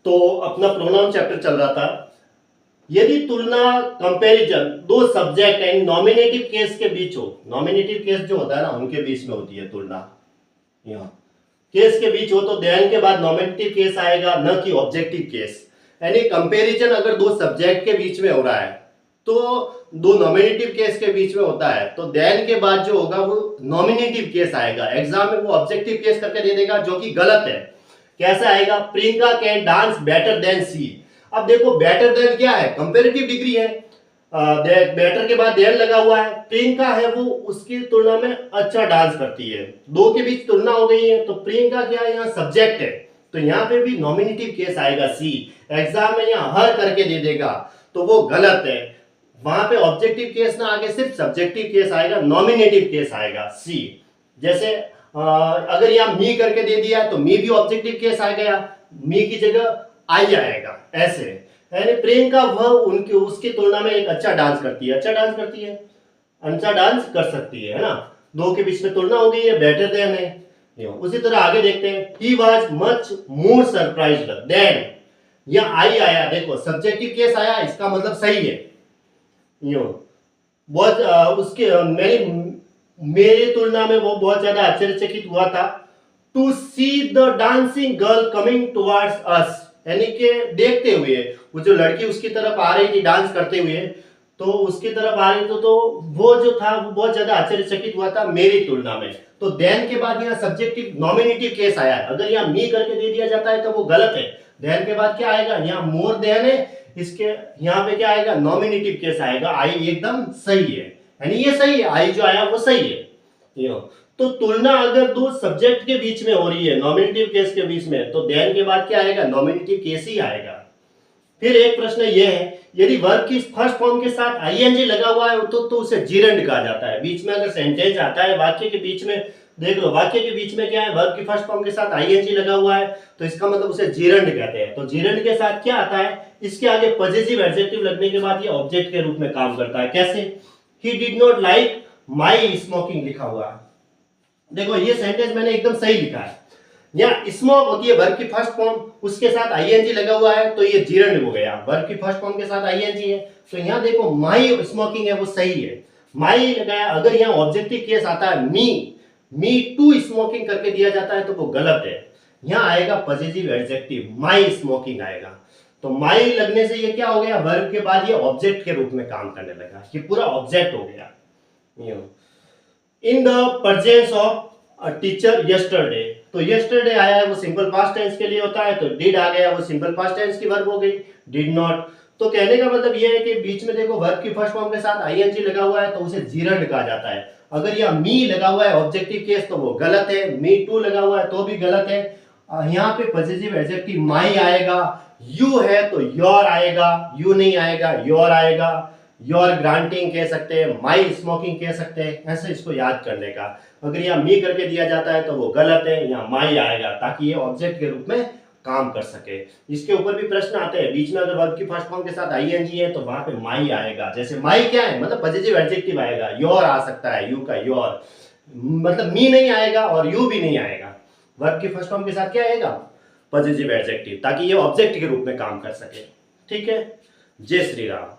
तो अपना pronoun chapter चल रहा था। यदि तुलना कंपैरिजन दो सब्जेक्ट एंड नॉमिनेटिव केस के बीच हो, नॉमिनेटिव केस जो होता है ना उनके बीच में होती है तुलना, यहाँ केस के बीच हो तो देन के बाद नॉमिनेटिव केस आएगा, न कि ऑब्जेक्टिव केस। यानी कंपैरिजन अगर दो सब्जेक्ट के बीच में हो रहा है तो दो नॉमिनेटिव केस के बीच में होता है तो देन के बाद जो होगा वो नॉमिनेटिव केस आएगा। एग्जाम में वो ऑब्जेक्टिव केस करके दे देगा जो कि गलत है। कैसे आएगा? Priyanka can dance better than she. अब देखो बेटर देन क्या है? कंपैरेटिव डिग्री है। बेटर के बाद देन लगा हुआ है। प्रियंका है वो उसकी तुलना में अच्छा डांस करती है, दो के बीच तुलना हो गई है तो प्रियंका क्या है? यहाँ सब्जेक्ट है तो यहाँ पे भी नॉमिनेटिव केस आएगा सी। एग्जाम में यहाँ हर करके दे देगा तो वो गलत है। वहां पे ऑब्जेक्टिव केस ना आगे सिर्फ सब्जेक्टिव केस आएगा, नॉमिनेटिव केस आएगा सी। जैसे अगर यहाँ मी करके दे दिया तो मी भी ऑब्जेक्टिव केस आ गया, मी की जगह आई आएगा। ऐसे यानी प्रियंका वह उनके उसकी तुलना में एक अच्छा डांस करती है, अच्छा डांस करती है, अच्छा डांस कर सकती है ना। दो के बीच में तुलना हो गई है, बेटर देन है। उसी तरह आगे देखते हैं, he was much more surprised then. यहाँ आई आया, देखो सब्जेक्टिव केस आया, इसका मतलब सही है। बहुत उसके मेरे तुलना में वो बहुत ज्यादा आश्चर्यचकित हुआ था to see the dancing girl coming towards us. यानी कि देखते हुए वो जो लड़की उसकी तरफ आ रही थी डांस करते हुए, तो उसकी तरफ आ रही तो वो जो था वो बहुत ज्यादा आश्चर्यचकित हुआ था मेरी तुलना में। तो देन के बाद यहाँ सब्जेक्टिव नॉमिनेटिव केस आया। अगर यहाँ मी करके दे दिया जाता है तो वो गलत है। देन के बाद क्या आएगा? यहाँ मोर देन है, इसके यहाँ पे क्या आएगा? नॉमिनेटिव केस आएगा। आई एकदम सही है, यानी ये सही है, आई जो आया वो सही है। तो तुलना अगर दो सब्जेक्ट के बीच में हो रही है, नॉमिनेटिव केस के बीच में, तो देन के बाद क्या आएगा? नॉमिनेटिव केस ही आएगा। फिर एक प्रश्न ये है, यदि वर्ब की फर्स्ट फॉर्म के साथ आईएनजी लगा हुआ है तो उसे जीरंड कहा जाता है। बीच में अगर सेंटेंस आता है वाक्य के बीच में, देख लो वाक्य के बीच में क्या है? वर्ब की फर्स्ट फॉर्म के साथ आईएनजी लगा हुआ है तो इसका मतलब उसे जीरंड कहते हैं। तो जीरंड के साथ क्या आता है? इसके आगे पॉजिटिव एडजेक्टिव लगने के बाद ये ऑब्जेक्ट के रूप में काम करता है। कैसे? He did not like my smoking लिखा हुआ है, देखो ये सेंटेंस मैंने एकदम सही लिखा है। यहाँ स्मोक होती है वर्ब की फर्स्ट फॉर्म, उसके साथ आईएनजी लगा हुआ है तो ये जीरंड हो गया। वर्ब की फर्स्ट फॉर्म के साथ आईएनजी है तो यहाँ देखो माई स्मोकिंग है वो सही है, माई लगाया। अगर यहाँ ऑब्जेक्टिव केस आता है मी टू स्मोकिंग करके दिया जाता है तो वो गलत है। यहाँ आएगा पॉजिटिव एडजेक्टिव, माई स्मोकिंग आएगा। तो माई लगने से ये क्या हो गया? वर्ब के बाद ये ऑब्जेक्ट के रूप में काम करने लगा, ये पूरा ऑब्जेक्ट हो गया। In the presence of a teacher yesterday, तो यस्टरडे आया है वो सिंपल पास्ट टेंस के लिए होता है तो डिड आ गया, वो सिंपल पास्ट टेंस की वर्ब हो गई। डिड नॉट, तो कहने का मतलब ये है कि बीच में देखो वर्ब की फर्स्ट फॉर्म के साथ आईएनजी लगा हुआ है तो उसे जीरंड कहा जाता है। अगर यहाँ मी लगा हुआ है ऑब्जेक्टिव केस तो वो गलत है, मी टू लगा हुआ है तो भी गलत है। यहाँ पे पॉजिटिव एडजेक्टिव माई आएगा, यू है तो योर आएगा, यू नहीं आएगा योर आएगा। योर ग्रांटिंग कह सकते हैं, माई स्मोकिंग कह सकते हैं, ऐसे इसको याद करने का। अगर यहाँ मी करके दिया जाता है तो वो गलत है, यहाँ माई आएगा ताकि ये ऑब्जेक्ट के रूप में काम कर सके। इसके ऊपर भी प्रश्न आते हैं, बीच में अगर वर्ब की फर्स्ट फॉर्म के साथ आईएनजी है तो वहां पे माई आएगा। जैसे माई क्या है? मतलब पॉजिटिव एडजेक्टिव आएगा, योर आ सकता है, यू का योर, मतलब मी नहीं आएगा और यू भी नहीं आएगा। वर्ब की फर्स्ट फॉर्म के साथ क्या आएगा? पॉजिटिव एडजेक्टिव, ताकि ये ऑब्जेक्ट के रूप में काम कर सके। ठीक है, जय श्री राम।